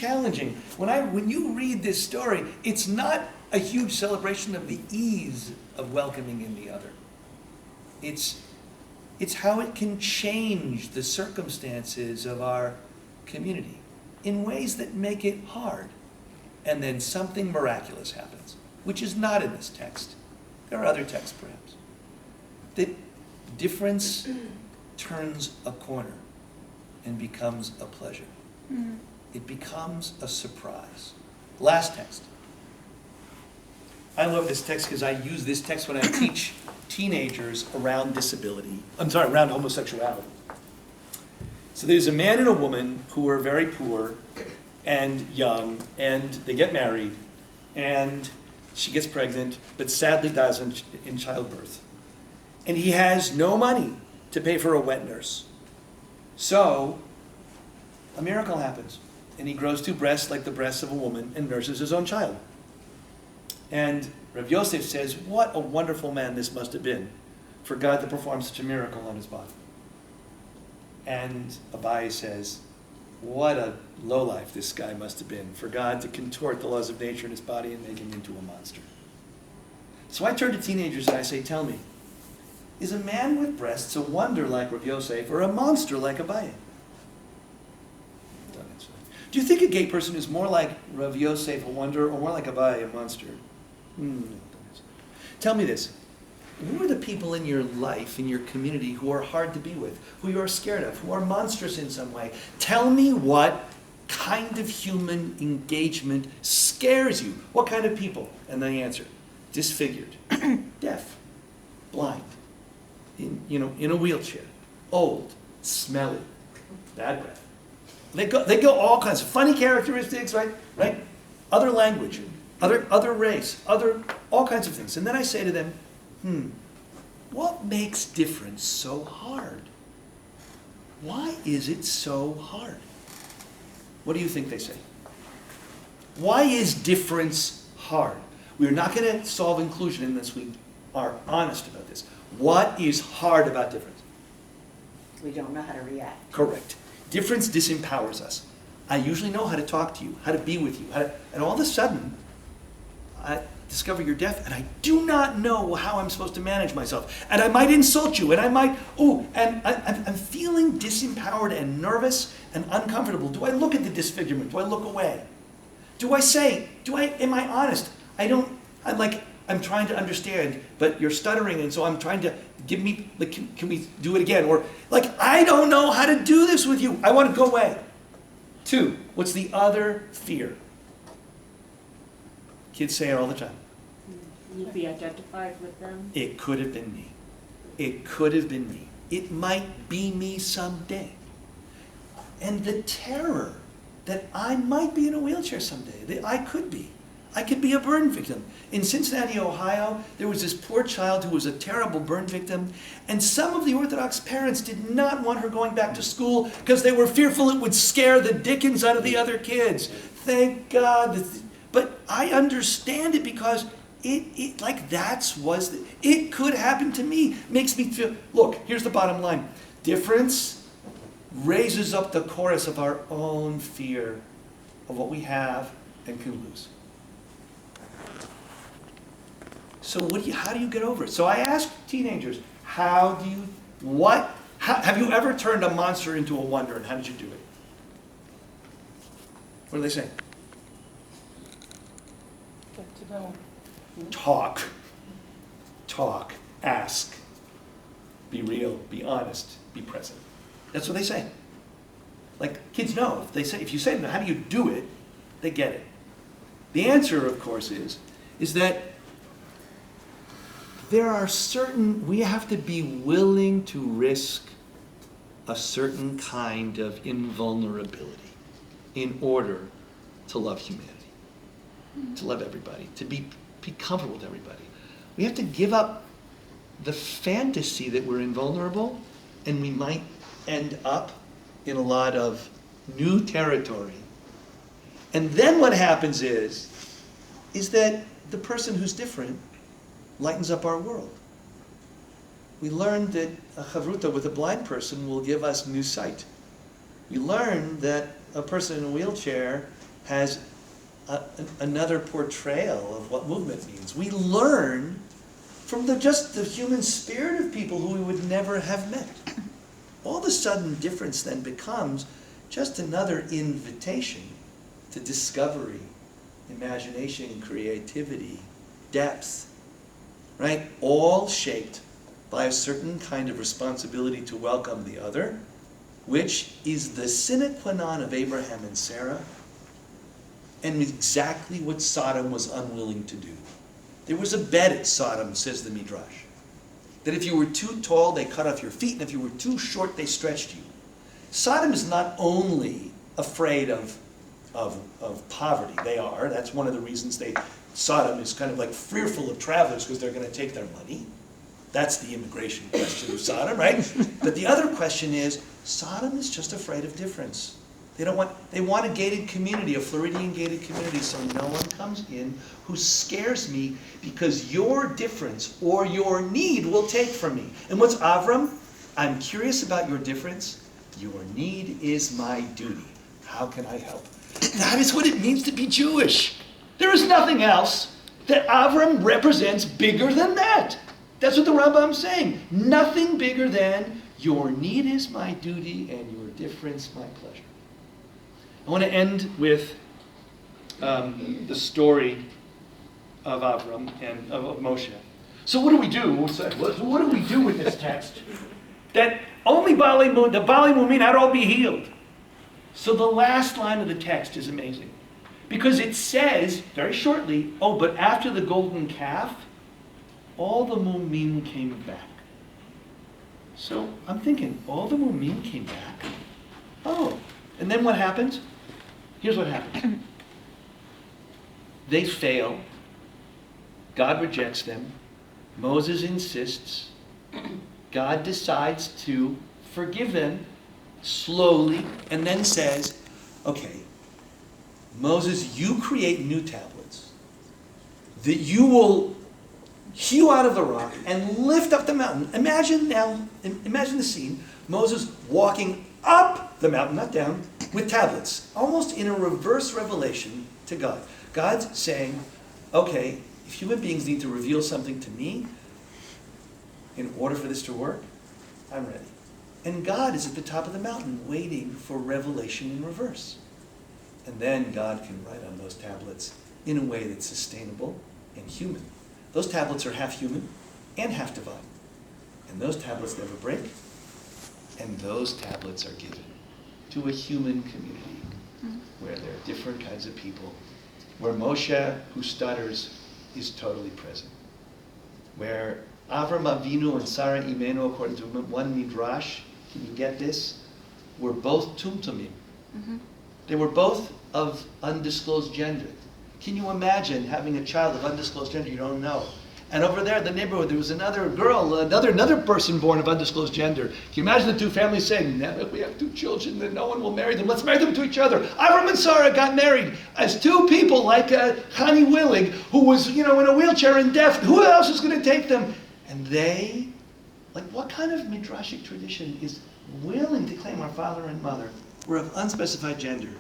challenging. When you read this story, it's not a huge celebration of the ease of welcoming in the other. It's how it can change the circumstances of our community in ways that make it hard. And then something miraculous happens, which is not in this text. There are other texts, perhaps. That difference turns a corner and becomes a pleasure. Mm-hmm. It becomes a surprise. Last text. I love this text because I use this text when I teach teenagers around around homosexuality. So there's a man and a woman who are very poor and young, and they get married, and she gets pregnant, but sadly dies in childbirth. And he has no money to pay for a wet nurse. So a miracle happens, and he grows two breasts like the breasts of a woman and nurses his own child. And Rav Yosef says, what a wonderful man this must have been for God to perform such a miracle on his body. And Abai says, what a lowlife this guy must have been for God to contort the laws of nature in his body and make him into a monster. So I turn to teenagers and I say, tell me, is a man with breasts a wonder like Rav Yosef or a monster like Abai? Don't answer that. Do you think a gay person is more like Rav Yosef, a wonder, or more like Abai, a monster? No, don't answer that. Tell me this. Who are the people in your life, in your community, who are hard to be with, who you are scared of, who are monstrous in some way? Tell me what kind of human engagement scares you. What kind of people? And then the answer, disfigured, deaf, blind, in a wheelchair, old, smelly, bad breath. They go all kinds of funny characteristics, right? Other language, other race, all kinds of things. And then I say to them, what makes difference so hard? Why is it so hard? What do you think they say? Why is difference hard? We're not going to solve inclusion unless we are honest about this. What is hard about difference? We don't know how to react. Correct. Difference disempowers us. I usually know how to talk to you, how to be with you, and all of a sudden, I discover you're deaf, and I do not know how I'm supposed to manage myself. And I might insult you, and I'm feeling disempowered and nervous and uncomfortable. Do I look at the disfigurement? Do I look away? Am I honest? I'm trying to understand, but you're stuttering, and so I'm trying to can we do it again? Or, I don't know how to do this with you. I want to go away. 2, what's the other fear? Kids say it all the time. You'd be identified with them? It could have been me. It could have been me. It might be me someday. And the terror that I might be in a wheelchair someday, that I could be. I could be a burn victim. In Cincinnati, Ohio, there was this poor child who was a terrible burn victim, and some of the Orthodox parents did not want her going back to school because they were fearful it would scare the dickens out of the other kids. Thank God. But I understand it because it could happen to me. Makes me feel, look, here's the bottom line. Difference raises up the chorus of our own fear of what we have and can lose. So how do you get over it? So I ask teenagers, have you ever turned a monster into a wonder, and how did you do it? What do they say? Get to know. Talk, ask, be real, be honest, be present. That's what they say. Kids know. If you say to them, how do you do it? They get it. The answer, of course, is that we have to be willing to risk a certain kind of invulnerability in order to love humanity, to love everybody, to be comfortable with everybody. We have to give up the fantasy that we're invulnerable and we might end up in a lot of new territory. And then what happens is that the person who's different lightens up our world. We learn that a chavruta with a blind person will give us new sight. We learn that a person in a wheelchair has another portrayal of what movement means. We learn from just the human spirit of people who we would never have met. All of a sudden, difference then becomes just another invitation to discovery, imagination, creativity, depth, right? All shaped by a certain kind of responsibility to welcome the other, which is the sine qua non of Abraham and Sarah, and exactly what Sodom was unwilling to do. There was a bet at Sodom, says the Midrash, that if you were too tall, they cut off your feet, and if you were too short, they stretched you. Sodom is not only afraid of poverty. They are. That's one of the reasons Sodom is kind of like fearful of travelers because they're going to take their money. That's the immigration question of Sodom, right? But the other question is, Sodom is just afraid of difference. They want a gated community, a Floridian gated community, so no one comes in who scares me because your difference or your need will take from me. And what's Avram? I'm curious about your difference. Your need is my duty. How can I help? That is what it means to be Jewish. There is nothing else that Avram represents bigger than that. That's what the Rambam's saying. Nothing bigger than your need is my duty and your difference my pleasure. I want to end with the story of Avram and of Moshe. So what do we do? So what do we do with this text? That only the Bali Mumin had all be healed. So the last line of the text is amazing. Because it says, very shortly, but after the golden calf, all the Mumin came back. So I'm thinking, all the Mumin came back? And then what happens? Here's what happens. They fail. God rejects them. Moses insists. God decides to forgive them slowly and then says, okay, Moses, you create new tablets that you will hew out of the rock and lift up the mountain. Imagine the scene. Moses walking up the mountain, not down, with tablets, almost in a reverse revelation to God. God's saying, okay, if human beings need to reveal something to me in order for this to work, I'm ready. And God is at the top of the mountain waiting for revelation in reverse. And then God can write on those tablets in a way that's sustainable and human. Those tablets are half human and half divine. And those tablets never break. And those tablets are given to a human community where there are different kinds of people, where Moshe, who stutters, is totally present, where Avram Avinu and Sarah Imenu, according to one midrash, can you get this? Were both tumtumim. They were both of undisclosed gender. Can you imagine having a child of undisclosed gender you don't know? And over there in the neighborhood, there was another girl, another person born of undisclosed gender. Can you imagine the two families saying, now if we have two children, then no one will marry them. Let's marry them to each other. Avram and Sarah got married as two people, like Chani Willig, who was, in a wheelchair and deaf. Who else is going to take them? And they, what kind of midrashic tradition is willing to claim our father and mother were of unspecified gender?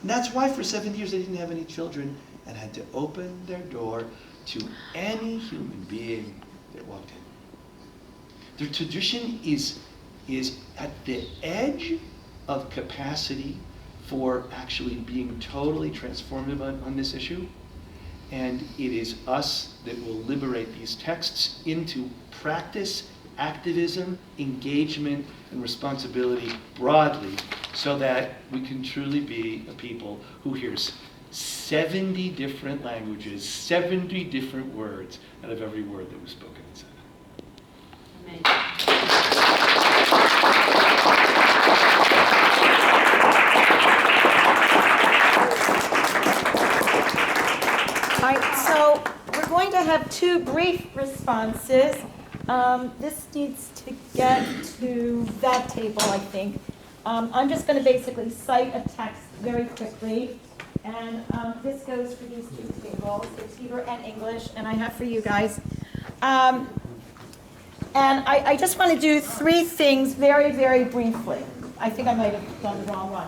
And that's why for 7 years they didn't have any children and had to open their door to any human being that walked in. Their tradition is at the edge of capacity for actually being totally transformative on this issue. And it is us that will liberate these texts into practice, activism, engagement, and responsibility broadly, so that we can truly be a people who hears 70 different languages, 70 different words out of every word that was spoken inside. All right, so we're going to have two brief responses. This needs to get to that table, I think. I'm just going to basically cite a text very quickly. And this goes for these two tables. It's Hebrew and English, and I have for you guys. And I just want to do three things very, very briefly. I think I might have done the wrong one.